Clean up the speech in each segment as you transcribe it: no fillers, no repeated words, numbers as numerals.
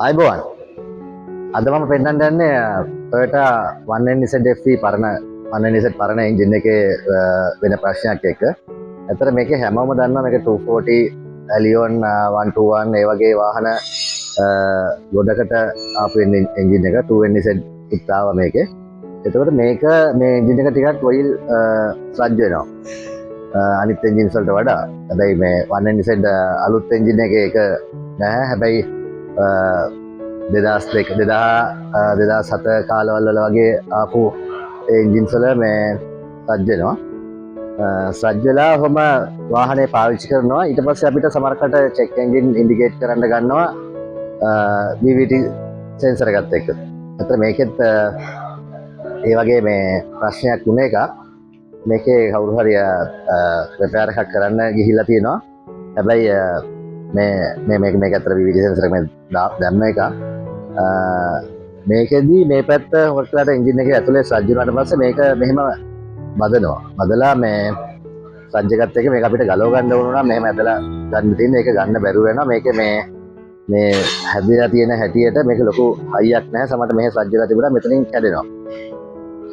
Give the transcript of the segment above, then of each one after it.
ආයිබෝවන් අද මම පෙන්වන්න යන්නේ Toyota 1NZ FE පරණ 1NZ පරණ එන්ජින් එකේ වෙන ප්‍රශ්නයක් එක්ක. ඇත්තට මේකේ හැමෝම දන්නවා මේක 240 Allion 121 ඒ වගේ වාහන ගොඩකට ආපු එන්ජින් එක 2NZ ඉත් ආවා මේකේ. එතකොට මේක මේ එන්ජින් එක ටිකක් ඔයිල් ස්ලජ් වෙනවා. අනිත් එන්ජින්ස් වලට වඩා. හැබැයි මේ 1NZ අලුත් එන්ජින් එකේ ඒක නැහැ. හැබැයි 2007 කාලවල වගේ ආපු එන්ජින්ස් වල මේ සජ් වෙනවා. සජ් වෙලා ඔහම වාහනේ පාවිච්චි කරනවා. ඊට පස්සේ අපිට සමහරකට චෙක් එන්ජින් ඉන්ඩිකේට් කරන්න ගන්නවා VVT සෙන්සර් එකත් එක්ක. අතන මේකෙත් ඒ වගේ මේ ප්‍රශ්නයක් වුණ එකක්. මේකේ කවුරු හරි රිපෙයාර් එකක් කරන්න ගිහිල්ලා තියෙනවා. හැබැයි මේක අතර VVT සෙන්සර් එක දැම්ම එක. මේකෙදී මේ පැත්ත හොට්ලාට එන්ජින් එකේ ඇතුලේ සජ් වුණාට පස්සේ මේක මෙහෙම බදනවා. බදලා මේ සජ් එකත් එක්ක මේක අපිට ගලව ගන්න ඕන නම් මෙහෙම ඇදලා ගන්න තියෙන ඒක ගන්න බැරුව වෙනවා. මේක මේ හැදිලා තියෙන හැටියට මේක ලොකු හයියක් නැහැ. සමහරට මෙහෙ සජ් වෙලා තිබුණා මෙතනින් කැඩෙනවා.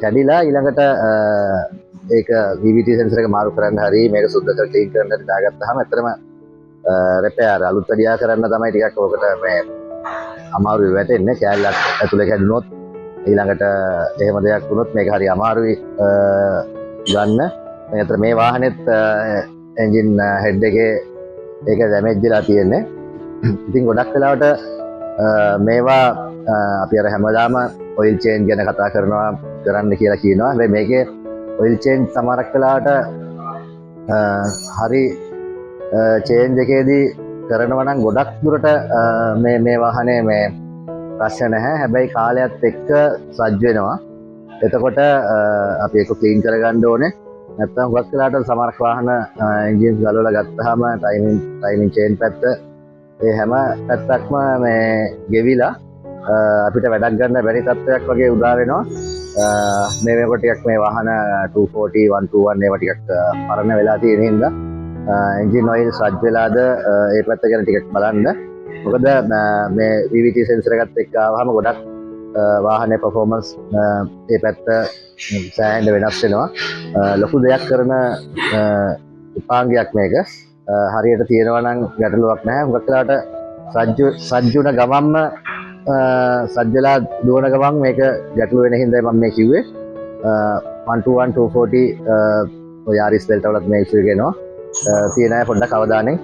කැඩිලා ඊළඟට ඒක VVT සෙන්සර් එක මාරු කරන්න හරි මේක සුද්ධ කරලා ක්ලීන් කරන්න හරි දාගත්තාම ඇත්තටම රිපෙයාර් අලුත් වැඩියා කරන්න තමයි ටිකක් ඕකට මේ අමාරුයි වැටෙන්නේ. කෑල්ලක් ඇතුලේ කැඩුනොත් ඊළඟට එහෙම දෙයක් වුණොත් මේක හරි අමාරුයි ගන්න. අතර මේ වාහනේත් එන්ජින් හෙඩ් එකේ ඒක ඩැමේජ් වෙලා තියෙන්නේ. ඉතින් ගොඩක් වෙලාවට මේවා අපි අර හැමදාම ඔයිල් චේන්ජ් ගැන කතා කරන්න කියලා කියනවා. හැබැයි මේකේ ඔයිල් චේන්ජ් සමහරක් වෙලාවට හරි චේන්ජ් එකේදී කරනවා නම් ගොඩක් දුරට මේ වාහනේ මේ ප්‍රශ්න නැහැ. හැබැයි කාලයත් එක්ක සජ් වෙනවා. එතකොට අපි ඒක ක්ලීන් කරගන්න ඕනේ. නැත්නම් හුඟක් වෙලාවට සමහරක් වාහන එන්ජින් ගලවලා ගත්තාම ටයිමින් චේන් පැත්ත ඒ හැම පැත්තක්ම මේ ගෙවිලා අපිට වැඩක් ගන්න බැරි තත්ත්වයක් වගේ උදා වෙනවා. මේක ටිකක් මේ වාහන 240 121 ඒවා ටිකක් පරණ වෙලා තියෙන හින්දා එන්ජින් ඔයිල් සජ් වෙලාද ඒ පැත්ත ගැන ටිකක් බලන්න. මොකද මේ VVT සෙන්සර් එකත් එක්ක ආවම ගොඩක් වාහනේ පර්ෆෝමන්ස් ඒ පැත්ත සෑහෙන වෙනස් වෙනවා. ලොකු දෙයක් කරන උපාංගයක් මේක. හරියට තියෙනවා නම් ගැටලුවක් නැහැ. හුඟක් වෙලාවට සජ්ජුන ගමන්ම සජ් වෙලා දුවන ගමන් මේක ගැටලු වෙන හින්දා මම මේ කිව්වේ 121 240 ඔය ආරිස් බෙල්ට් වලත් මේ ඉෂුව එක එනවා. තියෙන අය පොඩ්ඩක් අවධානයෙන්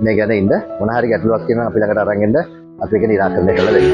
මේ ගැන ඉන්න. මොන හරි ගැටලුවක් තියෙනවා අපි ළඟට අරන් එන්න අපි ඒක නිරාකරණය කරලා දෙන්න.